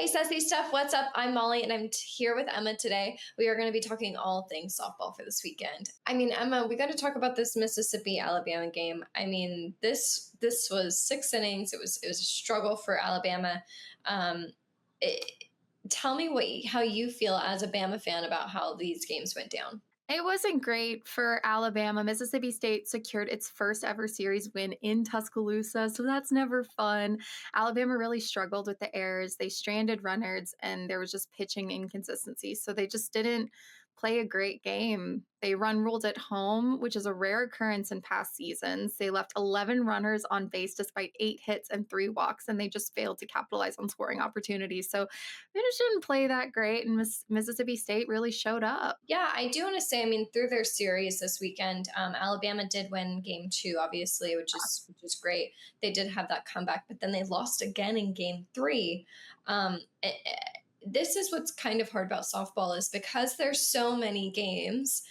Hey, Sassy Stuff, what's up? I'm Molly and I'm here with Emma today. We are going to be talking all things softball for this weekend. I mean, Emma, we got to talk about this Mississippi Alabama game. I mean, this was 6 innings. It was a struggle for Alabama. Um, it, Tell me how you feel as a Bama fan about how these games went down. It wasn't great for Alabama. Mississippi State secured its first ever series win in Tuscaloosa, so that's never fun. Alabama really struggled with the errors. They stranded runners, and there was just pitching inconsistency. So they just didn't play a great game. They run ruled at home, which is a rare occurrence in past seasons. They left 11 runners on base despite 8 hits and 3 walks, and they just failed to capitalize on scoring opportunities. So they just didn't play that great, and Mississippi State really showed up. Yeah, I do want to say, I mean, through their series this weekend, Alabama did win game two, obviously, which is great. They did have that comeback, but then they lost again in game three. This is what's kind of hard about softball is because there's so many games.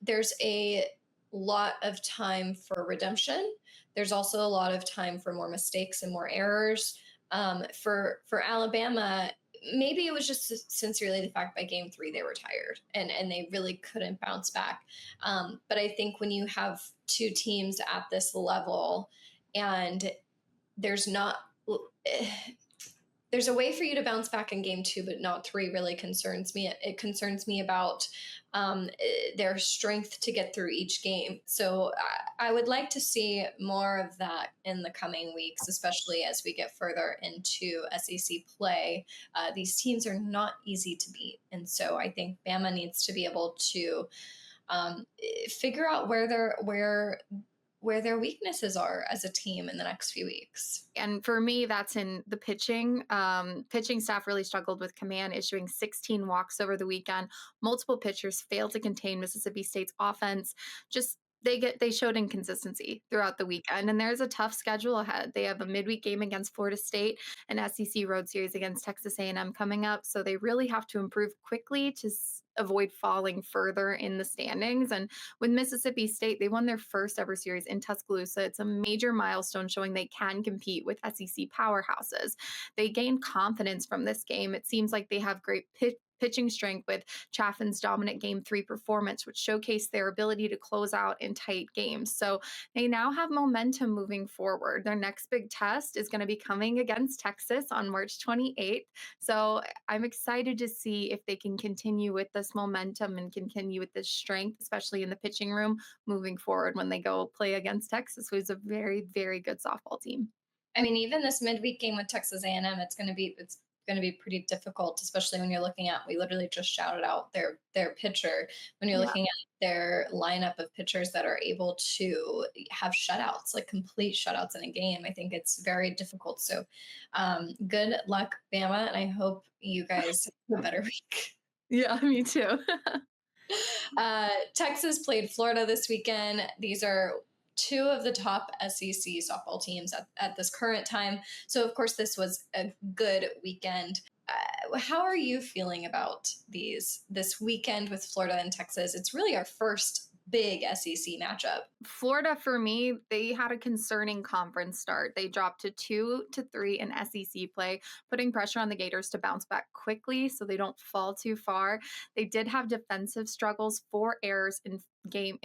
There's a lot of time for redemption. There's also a lot of time for more mistakes and more errors. For Alabama, maybe it was just sincerely the fact by game three they were tired and they really couldn't bounce back. But I think when you have two teams at this level and there's not there's a way for you to bounce back in game two, but not three really concerns me. It concerns me about their strength to get through each game. So I would like to see more of that in the coming weeks, especially as we get further into SEC play. These teams are not easy to beat. And so I think Bama needs to be able to figure out where their weaknesses are as a team in the next few weeks. And for me, that's in the pitching. Pitching staff really struggled with command, issuing 16 walks over the weekend. Multiple pitchers failed to contain Mississippi State's offense. Just they showed inconsistency throughout the weekend, and there's a tough schedule ahead. They have a midweek game against Florida State, an SEC road series against Texas A&M coming up, so they really have to improve quickly to avoid falling further in the standings. And with Mississippi State, they won their first ever series in Tuscaloosa. It's a major milestone showing they can compete with SEC powerhouses. They gained confidence from this game. It seems like they have great pitching strength with Chaffin's dominant game three performance, which showcased their ability to close out in tight games. So they now have momentum moving forward. Their next big test is going to be coming against Texas on March 28th. So I'm excited to see if they can continue with this momentum and continue with this strength, especially in the pitching room moving forward when they go play against Texas, who's a very, very good softball team. I mean, even this midweek game with Texas A&M, it's going to be pretty difficult, especially when you're looking at, we literally just shouted out their pitcher. When you're Yeah. looking at their lineup of pitchers that are able to have shutouts, like complete shutouts in a game, I think it's very difficult. So good luck, Bama, and I hope you guys have a better week. Yeah, me too. Texas played Florida this weekend. These are two of the top SEC softball teams at this current time. So, of course, this was a good weekend. How are you feeling about this weekend with Florida and Texas? It's really our first big SEC matchup. Florida, for me, they had a concerning conference start. They dropped to 2-3 in SEC play, putting pressure on the Gators to bounce back quickly so they don't fall too far. They did have defensive struggles, 4 errors in game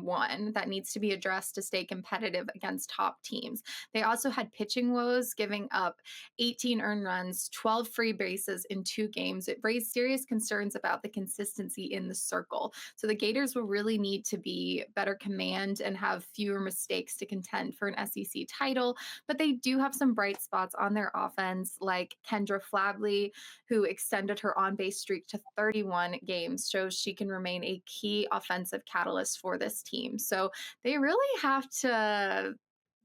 one that needs to be addressed to stay competitive against top teams. They also had pitching woes, giving up 18 earned runs, 12 free bases in 2 games. It raised serious concerns about the consistency in the circle. So the Gators will really need to be better command and have fewer mistakes to contend for an SEC title. But they do have some bright spots on their offense, like Kendra Flabley, who extended her on-base streak to 31 games, shows she can remain a key offensive catalyst for this team. So they really have to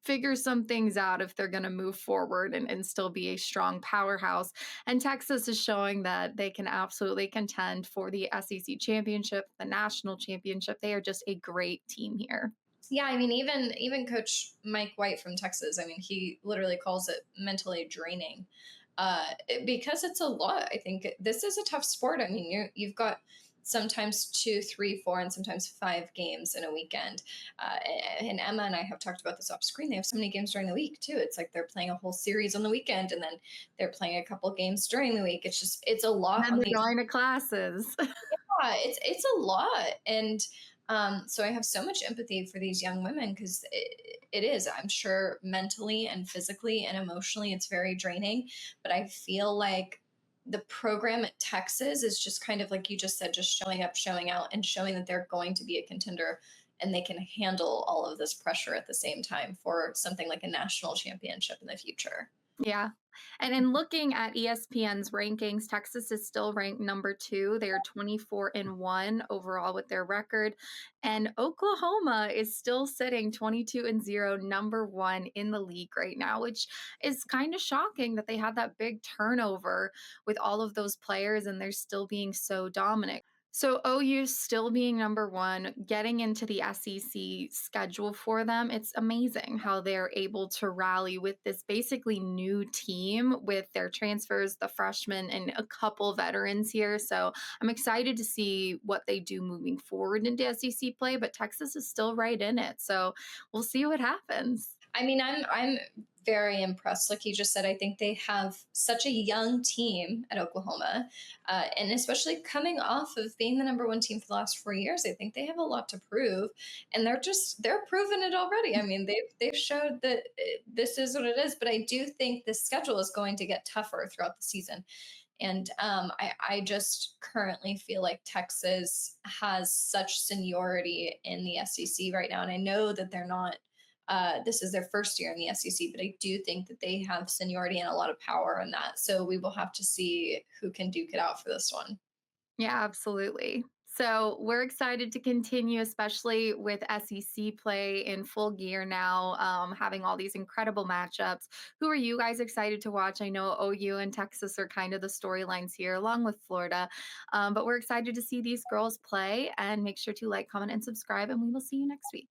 figure some things out if they're going to move forward and still be a strong powerhouse. And Texas is showing that they can absolutely contend for the SEC championship, the national championship. They are just a great team here. Yeah, I mean, even Coach Mike White from Texas, I mean, he literally calls it mentally draining because it's a lot. I think this is a tough sport. I mean, you've got sometimes two, three, four, and sometimes five games in a weekend. And Emma and I have talked about this off screen. They have so many games during the week too. It's like they're playing a whole series on the weekend, and then they're playing a couple games during the week. It's a And lot then on they're these. going to classes. Yeah, it's a lot, and so I have so much empathy for these young women because it is. I'm sure mentally and physically and emotionally, it's very draining. But I feel like the program at Texas is just kind of like you just said, just showing up, showing out, and showing that they're going to be a contender and they can handle all of this pressure at the same time for something like a national championship in the future. Yeah. And in looking at ESPN's rankings, Texas is still ranked number 2. They are 24-1 overall with their record. And Oklahoma is still sitting 22-0, number 1 in the league right now, which is kind of shocking that they had that big turnover with all of those players and they're still being so dominant. So OU still being number 1, getting into the SEC schedule for them, it's amazing how they're able to rally with this basically new team with their transfers, the freshmen, and a couple veterans here. So I'm excited to see what they do moving forward into SEC play, but Texas is still right in it. So we'll see what happens. I mean, I'm very impressed. Like you just said, I think they have such a young team at Oklahoma, and especially coming off of being the number one team for the last 4 years, I think they have a lot to prove, and they're proving it already. I mean, they've showed that this is what it is. But I do think the schedule is going to get tougher throughout the season. And I just currently feel like Texas has such seniority in the SEC right now. And I know that they're not, this is their first year in the SEC, but I do think that they have seniority and a lot of power in that. So we will have to see who can duke it out for this one. Yeah, absolutely. So we're excited to continue, especially with SEC play in full gear now, having all these incredible matchups. Who are you guys excited to watch? I know OU and Texas are kind of the storylines here, along with Florida. But we're excited to see these girls play and make sure to like, comment, and subscribe. And we will see you next week.